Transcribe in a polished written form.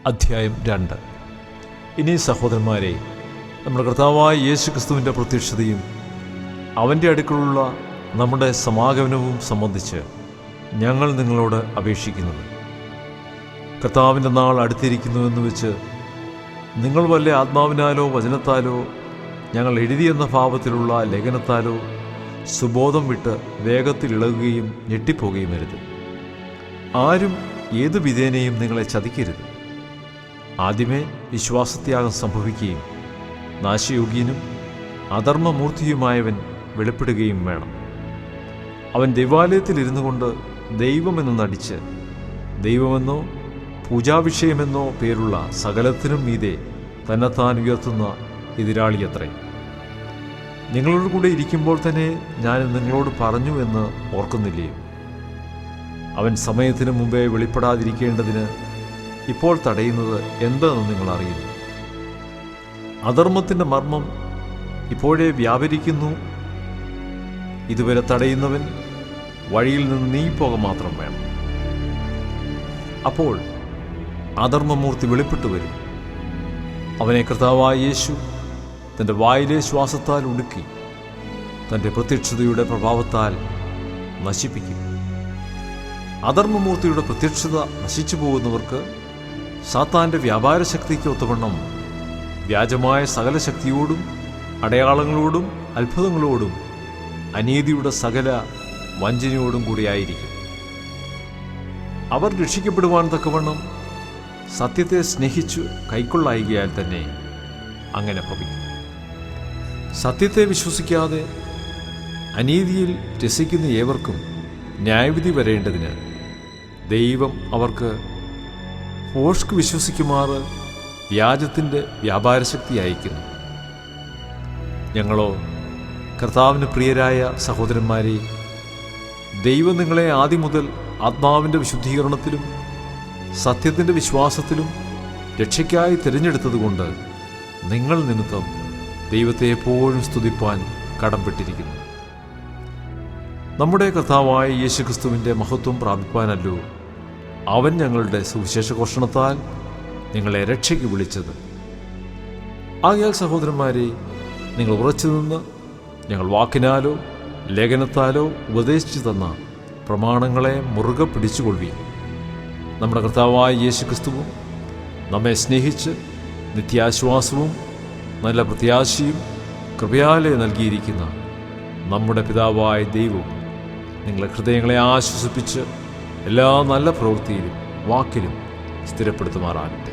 അധ്യായം 2. ഇനി സഹോദരന്മാരെ, നമ്മുടെ കർത്താവായ യേശുക്രിസ്തുവിൻ്റെ പ്രത്യക്ഷതയും അവൻ്റെ അടുക്കലുള്ള നമ്മുടെ സമാഗമനവും സംബന്ധിച്ച് ഞങ്ങൾ നിങ്ങളോട് അപേക്ഷിക്കുന്നത്, കർത്താവിൻ്റെ നാൾ അടുത്തിരിക്കുന്നുവെന്ന് വെച്ച് നിങ്ങൾ വല്ല ആത്മാവിനാലോ വചനത്താലോ ഞങ്ങൾ എഴുതിയെന്ന ഭാവത്തിലുള്ള ലേഖനത്താലോ സുബോധം വിട്ട് വേഗത്തിൽ ഇളകുകയും ഞെട്ടിപ്പോകുകയും അരുത്. ആരും ഏതു വിധേനയും നിങ്ങളെ ചതിക്കരുത്. ആദ്യമേ വിശ്വാസത്യാഗം സംഭവിക്കുകയും നാശയോഗ്യനും അധർമ്മമൂർത്തിയുമായവൻ വെളിപ്പെടുകയും വേണം. അവൻ ദൈവാലയത്തിലിരുന്നു കൊണ്ട് ദൈവമെന്ന് നടിച്ച് ദൈവമെന്നോ പൂജാവിഷയമെന്നോ പേരുള്ള സകലത്തിനും മീതെ തന്നെത്താൻ ഉയർത്തുന്ന എതിരാളിയത്രേ. നിങ്ങളോട് കൂടെ ഇരിക്കുമ്പോൾ തന്നെ ഞാൻ നിങ്ങളോട് പറഞ്ഞു എന്ന് ഓർക്കുന്നില്ലയോ? അവൻ സമയത്തിന് മുമ്പേ വെളിപ്പെടാതിരിക്കേണ്ടതിന് ഇപ്പോൾ തടയുന്നത് എന്തെന്ന് നിങ്ങൾ അറിയുന്നു. അധർമ്മത്തിൻ്റെ മർമ്മം ഇപ്പോഴേ വ്യാപരിക്കുന്നു. ഇതുവരെ തടയുന്നവൻ വഴിയിൽ നിന്ന് നീങ്ങിപ്പോക മാത്രം വേണം. അപ്പോൾ അധർമ്മമൂർത്തി വെളിപ്പെട്ടു വരും. അവനെ കർത്താവായ യേശു തൻ്റെ വായിലെ ശ്വാസത്താൽ ഉടുക്കി തൻ്റെ പ്രത്യക്ഷതയുടെ പ്രഭാവത്താൽ നശിപ്പിക്കും. അധർമ്മമൂർത്തിയുടെ പ്രത്യക്ഷത നശിച്ചു പോകുന്നവർക്ക് സാത്താൻ്റെ വ്യാപാര ശക്തിക്ക് ഒത്തവണ്ണം വ്യാജമായ സകല ശക്തിയോടും അടയാളങ്ങളോടും അത്ഭുതങ്ങളോടും അനീതിയുടെ സകല വഞ്ചനയോടും കൂടിയായിരിക്കും. അവർ രക്ഷിക്കപ്പെടുവാൻ തക്കവണ്ണം സത്യത്തെ സ്നേഹിച്ചു കൈക്കൊള്ളായികയാൽ തന്നെ അങ്ങനെ ഭവിക്കും. സത്യത്തെ വിശ്വസിക്കാതെ അനീതിയിൽ രസിക്കുന്ന ഏവർക്കും ന്യായവിധി വരേണ്ടതിന് ദൈവം അവർക്ക് ഭോഷ്ക് വിശ്വസിക്കുമാറ് വ്യാജത്തിൻ്റെ വ്യാപാരശക്തി അയക്കുന്നു. ഞങ്ങളോ കർത്താവിന് പ്രിയരായ സഹോദരന്മാരെ, ദൈവം നിങ്ങളെ ആദ്യം മുതൽ ആത്മാവിൻ്റെ വിശുദ്ധീകരണത്തിലും സത്യത്തിൻ്റെ വിശ്വാസത്തിലും രക്ഷയ്ക്കായി തിരഞ്ഞെടുത്തതുകൊണ്ട് നിങ്ങൾ നിമിത്തം ദൈവത്തെ എപ്പോഴും സ്തുതിപ്പാൻ കടംപെട്ടിരിക്കുന്നു. നമ്മുടെ കർത്താവായ യേശുക്രിസ്തുവിൻ്റെ മഹത്വം പ്രാപിപ്പാനല്ലോ അവൻ ഞങ്ങളുടെ സുവിശേഷഘോഷണത്താൽ നിങ്ങളെ രക്ഷയ്ക്ക് വിളിച്ചത്. ആകയാൽ സഹോദരന്മാരെ, നിങ്ങൾ ഉറച്ചു നിന്ന് ഞങ്ങൾ വാക്കിനാലോ ലേഖനത്താലോ ഉപദേശിച്ചു തന്ന പ്രമാണങ്ങളെ മുറുകെ പിടിച്ചുകൊള്ളുകയും നമ്മുടെ കർത്താവായ യേശുക്രിസ്തുവും നമ്മെ സ്നേഹിച്ച് നിത്യാശ്വാസവും നല്ല പ്രത്യാശയും കൃപയാലെ നൽകിയിരിക്കുന്ന നമ്മുടെ പിതാവായ ദൈവവും നിങ്ങളെ ഹൃദയങ്ങളെ ആശ്വസിപ്പിച്ച് എല്ലാ നല്ല പ്രവൃത്തിയിലും വാക്കിലും സ്ഥിരപ്പെടുത്തുമാറാകട്ടെ.